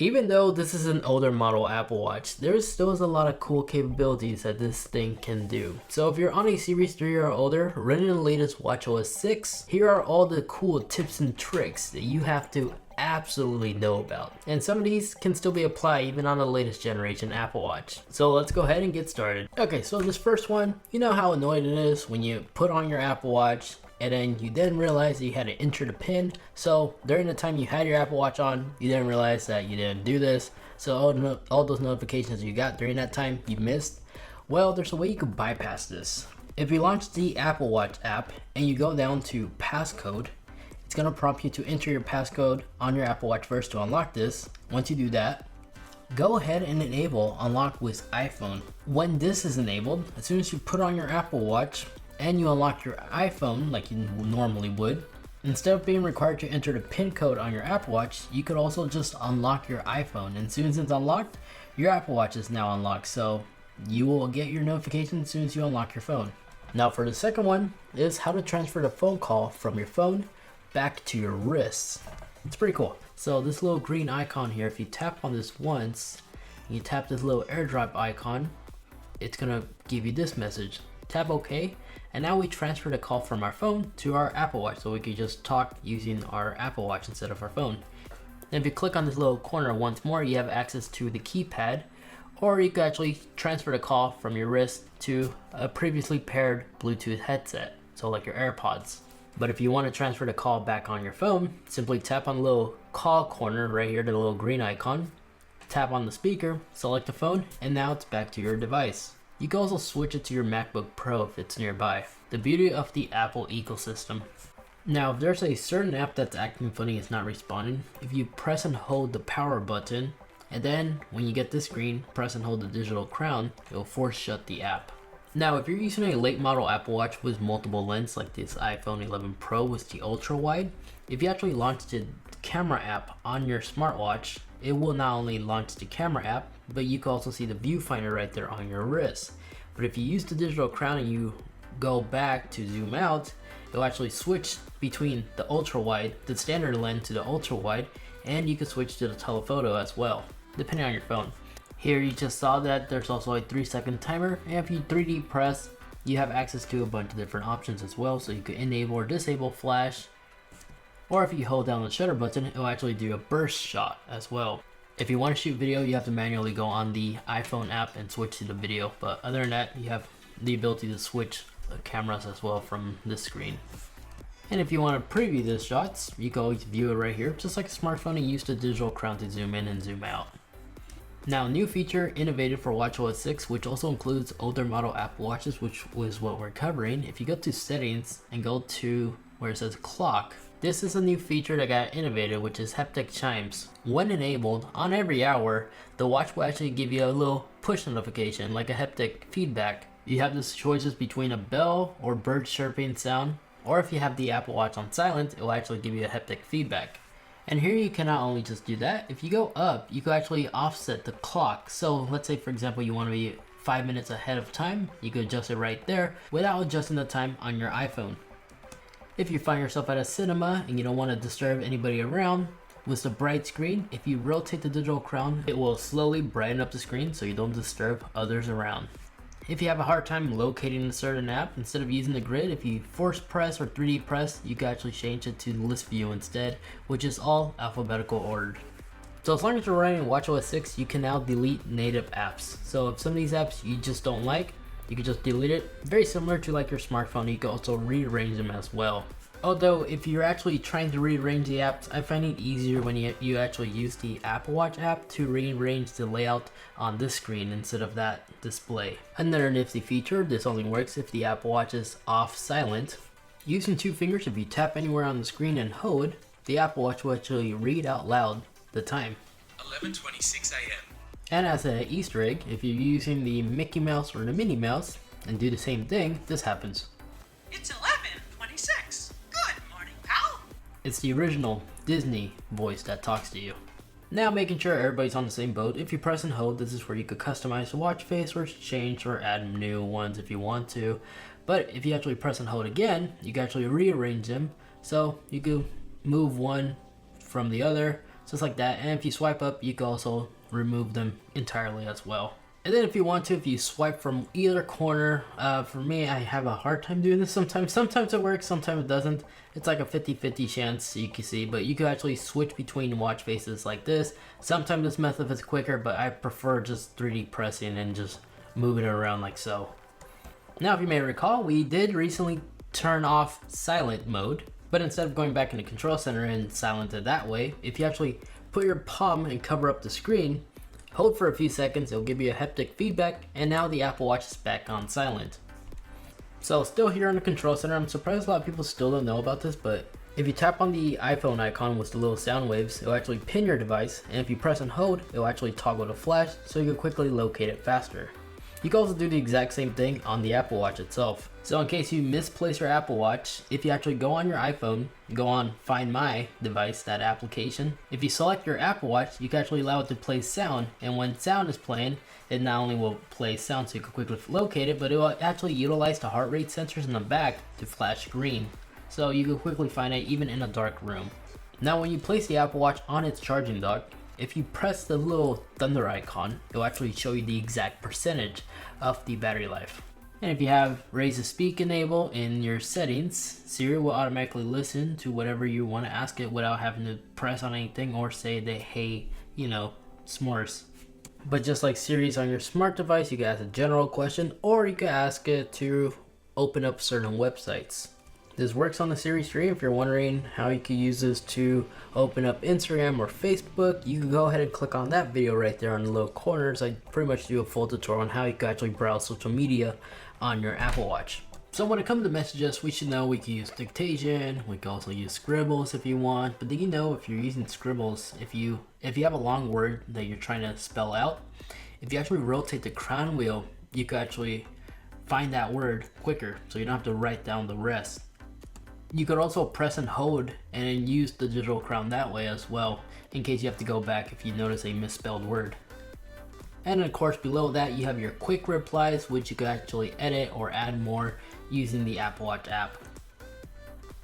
Even though this is an older model Apple Watch, there still is a lot of cool capabilities that this thing can do. So if you're on a Series 3 or older, running the latest watchOS 6, here are all the cool tips and tricks that you have to absolutely know about. And some of these can still be applied even on the latest generation Apple Watch. So let's go ahead and get started. Okay, so this first one, you know how annoying it is when you put on your Apple Watch and then you didn't realize that you had to enter the pin. So during the time you had your Apple Watch on, you didn't realize that you didn't do this. So all those notifications you got during that time you missed. Well, there's a way you can bypass this. If you launch the Apple Watch app and you go down to passcode, it's gonna prompt you to enter your passcode on your Apple Watch first to unlock this. Once you do that, go ahead and enable Unlock with iPhone. When this is enabled, as soon as you put on your Apple Watch and you unlock your iPhone like you normally would, instead of being required to enter the PIN code on your Apple Watch, you could also just unlock your iPhone. And as soon as it's unlocked, your Apple Watch is now unlocked. So you will get your notification as soon as you unlock your phone. Now for the second one is how to transfer the phone call from your phone back to your wrists. It's pretty cool. So this little green icon here, if you tap on this once, and you tap this little airdrop icon, it's gonna give you this message. Tap OK, and now we transfer the call from our phone to our Apple Watch, so we can just talk using our Apple Watch instead of our phone. And if you click on this little corner once more, you have access to the keypad, or you can actually transfer the call from your wrist to a previously paired Bluetooth headset, so like your AirPods. But if you want to transfer the call back on your phone, simply tap on the little call corner right here, the little green icon, tap on the speaker, select the phone, and now it's back to your device. You can also switch it to your MacBook Pro if it's nearby. The beauty of the Apple ecosystem. Now, if there's a certain app that's acting funny, it's not responding, if you press and hold the power button, and then when you get this screen, press and hold the digital crown, it'll force shut the app. Now, if you're using a late model Apple Watch with multiple lenses like this iPhone 11 Pro with the ultra wide, if you actually launch the camera app on your smartwatch, it will not only launch the camera app, but you can also see the viewfinder right there on your wrist. But if you use the digital crown and you go back to zoom out, it'll actually switch between the ultra wide, the standard lens to the ultra wide, and you can switch to the telephoto as well, depending on your phone. Here you just saw that there's also a 3-second timer, and if you 3D press, you have access to a bunch of different options as well, so you can enable or disable flash, or if you hold down the shutter button, it'll actually do a burst shot as well. If you want to shoot video, you have to manually go on the iPhone app and switch to the video, but other than that, you have the ability to switch the cameras as well from this screen. And if you want to preview the shots, you can always view it right here, just like a smartphone, and use the digital crown to zoom in and zoom out. Now, new feature innovated for watchOS 6, which also includes older model Apple Watches, which was what we're covering. If you go to settings and go to where it says clock, this is a new feature that got innovated, which is haptic chimes. When enabled, on every hour, the watch will actually give you a little push notification, like a haptic feedback. You have the choices between a bell or bird chirping sound, or if you have the Apple Watch on silent, it will actually give you a haptic feedback. And here you can not only just do that, if you go up, you can actually offset the clock. So let's say, for example, you want to be 5 minutes ahead of time, you can adjust it right there without adjusting the time on your iPhone. If you find yourself at a cinema and you don't want to disturb anybody around, with the bright screen, if you rotate the digital crown, it will slowly brighten up the screen so you don't disturb others around. If you have a hard time locating a certain app, instead of using the grid, if you force press or 3D press, you can actually change it to list view instead, which is all alphabetical ordered. So as long as you're running watchOS 6, you can now delete native apps. So if some of these apps you just don't like, you can just delete it. Very similar to like your smartphone, you can also rearrange them as well. Although if you're actually trying to rearrange the apps, I find it easier when you actually use the Apple Watch app to rearrange the layout on this screen instead of that display. Another nifty feature, this only works if the Apple Watch is off silent. Using 2 fingers, if you tap anywhere on the screen and hold, the Apple Watch will actually read out loud the time. 11:26 a.m. And as an Easter egg, if you're using the Mickey Mouse or the Minnie Mouse and do the same thing, this happens. It's 11:26. Good morning, pal. It's the original Disney voice that talks to you. Now, making sure everybody's on the same boat, if you press and hold, this is where you could customize the watch face or change or add new ones if you want to. But if you actually press and hold again, you can actually rearrange them. So you could move one from the other. just like that. And if you swipe up, you can also remove them entirely as well. And then if you want to, if you swipe from either corner, for me, I have a hard time doing this sometimes. Sometimes it works, sometimes it doesn't. It's like a 50-50 chance, you can see, but you can actually switch between watch faces like this. Sometimes this method is quicker, but I prefer just 3D pressing and just moving it around like so. Now, if you may recall, we did recently turn off silent mode, but instead of going back in the control center and silent it that way, if you actually put your palm and cover up the screen, hold for a few seconds, it'll give you a haptic feedback, and now the Apple Watch is back on silent. So still here on the control center, I'm surprised a lot of people still don't know about this, but if you tap on the iPhone icon with the little sound waves, it'll actually pin your device, and if you press and hold, it'll actually toggle the flash so you can quickly locate it faster. You can also do the exact same thing on the Apple Watch itself. So in case you misplace your Apple Watch, if you actually go on your iPhone, go on Find My device, that application, if you select your Apple Watch, you can actually allow it to play sound, and when sound is playing, it not only will play sound so you can quickly locate it, but it will actually utilize the heart rate sensors in the back to flash green, so you can quickly find it even in a dark room. Now when you place the Apple Watch on its charging dock, if you press the little thunder icon, it will actually show you the exact percentage of the battery life. And if you have Raise to Speak enabled in your settings, Siri will automatically listen to whatever you want to ask it without having to press on anything or say that, hey, s'mores. But just like Siri's on your smart device, you can ask a general question, or you can ask it to open up certain websites. This works on the Siri stream. If you're wondering how you can use this to open up Instagram or Facebook, you can go ahead and click on that video right there on the little corners. I pretty much do a full tutorial on how you can actually browse social media on your Apple Watch. So when it comes to messages, we should know we can use dictation. We can also use scribbles if you want. But did you know if you're using scribbles, if you have a long word that you're trying to spell out, if you actually rotate the crown wheel, you can actually find that word quicker, so you don't have to write down the rest. You could also press and hold and then use the digital crown that way as well, in case you have to go back if you notice a misspelled word. And of course below that you have your quick replies, which you could actually edit or add more using the Apple Watch app.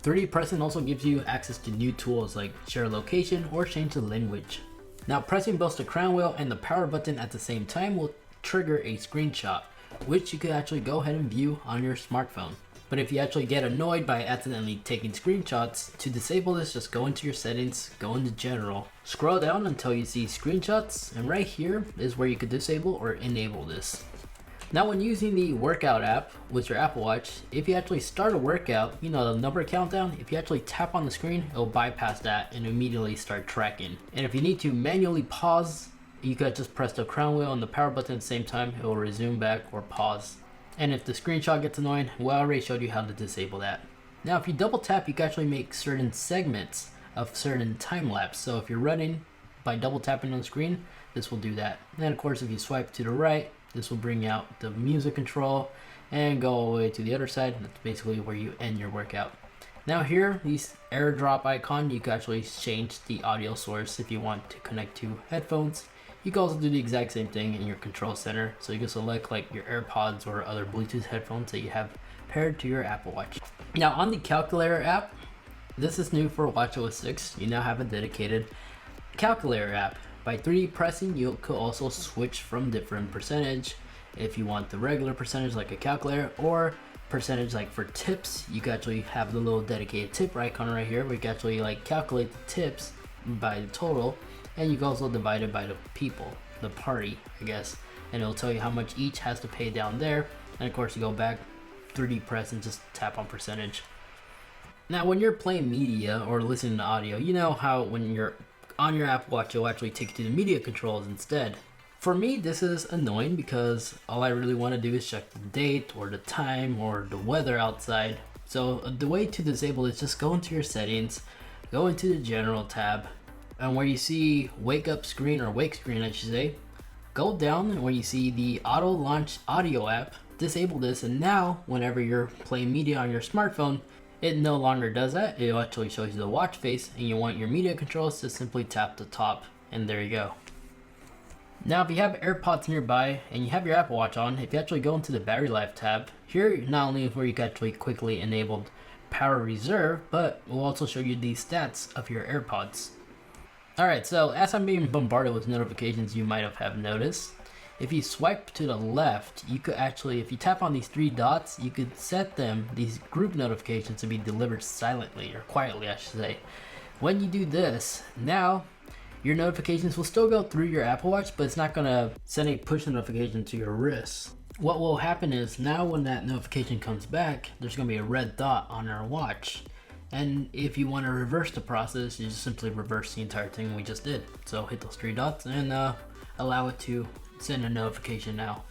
3D pressing also gives you access to new tools like share location or change the language. Now pressing both the crown wheel and the power button at the same time will trigger a screenshot, which you could actually go ahead and view on your smartphone. But if you actually get annoyed by accidentally taking screenshots, to disable this, just go into your settings, go into general, scroll down until you see screenshots, and right here is where you could disable or enable this. Now when using the workout app with your Apple Watch, if you actually start a workout, the number countdown, if you actually tap on the screen, it'll bypass that and immediately start tracking. And if you need to manually pause, you could just press the crown wheel and the power button at the same time, it will resume back or pause. And if the screenshot gets annoying, well, I already showed you how to disable that. Now, if you double tap, you can actually make certain segments of certain time lapse. So if you're running by double tapping on the screen, this will do that. And of course, if you swipe to the right, this will bring out the music control and go all the way to the other side. That's basically where you end your workout. Now here, these AirDrop icon, you can actually change the audio source if you want to connect to headphones. You can also do the exact same thing in your control center. So you can select like your AirPods or other Bluetooth headphones that you have paired to your Apple Watch. Now on the calculator app, this is new for watchOS 6. You now have a dedicated calculator app. By 3D pressing, you could also switch from different percentage. If you want the regular percentage like a calculator, or percentage like for tips, you can actually have the little dedicated tip icon right here where you can actually like calculate the tips by the total. And you can also divide it by the people, the party, I guess. And it'll tell you how much each has to pay down there. And of course you go back, 3D press, and just tap on percentage. Now when you're playing media or listening to audio, you know how when you're on your Apple Watch, it'll actually take you to the media controls instead. For me, this is annoying because all I really want to do is check the date or the time or the weather outside. So the way to disable is just go into your settings, go into the general tab, and where you see wake up screen, or wake screen I should say, go down and where you see the auto launch audio app, disable this, and now whenever you're playing media on your smartphone, it no longer does that. It actually shows you the watch face, and you want your media controls to simply tap the top, and there you go. Now if you have AirPods nearby and you have your Apple Watch on, if you actually go into the battery life tab, here not only is where you can actually quickly enable power reserve, but we'll also show you the stats of your AirPods. Alright, so as I'm being bombarded with notifications, you might have noticed, if you swipe to the left, you could actually, if you tap on these three dots, you could set them, these group notifications, to be delivered silently, or quietly I should say. When you do this, now your notifications will still go through your Apple Watch, but it's not gonna send a push notification to your wrist. What will happen is, now when that notification comes back, there's gonna be a red dot on our watch. And if you want to reverse the process, you just simply reverse the entire thing we just did. So hit those three dots and allow it to send a notification now.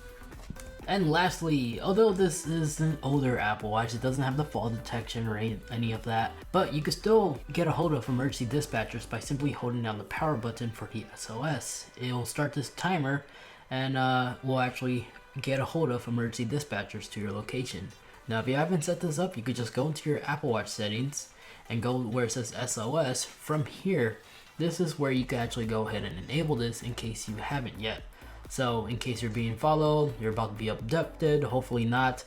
And lastly, although this is an older Apple Watch, it doesn't have the fall detection or any of that, but you can still get a hold of emergency dispatchers by simply holding down the power button for the SOS. It will start this timer and will actually get a hold of emergency dispatchers to your location. Now, if you haven't set this up, you could just go into your Apple Watch settings and go where it says SOS. From here, this is where you can actually go ahead and enable this in case you haven't yet. So in case you're being followed, you're about to be abducted, hopefully not,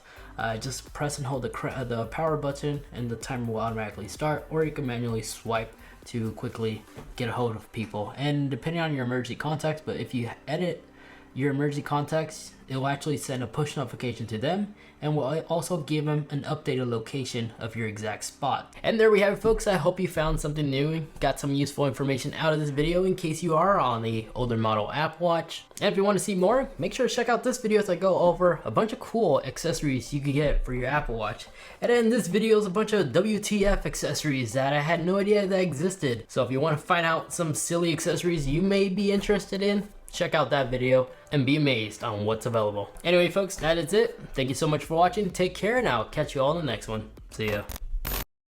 just press and hold the power button and the timer will automatically start, or you can manually swipe to quickly get a hold of people. And depending on your emergency contacts, but if you edit your emergency contacts, it will actually send a push notification to them and will also give them an updated location of your exact spot. And there we have it, folks. I hope you found something new, got some useful information out of this video in case you are on the older model Apple Watch. And if you want to see more, make sure to check out this video as I go over a bunch of cool accessories you can get for your Apple Watch. And in this video is a bunch of WTF accessories that I had no idea that existed. So if you want to find out some silly accessories you may be interested in, check out that video and be amazed on what's available. Anyway, folks, that is it. Thank you so much for watching. Take care, and I'll catch you all in the next one. See ya.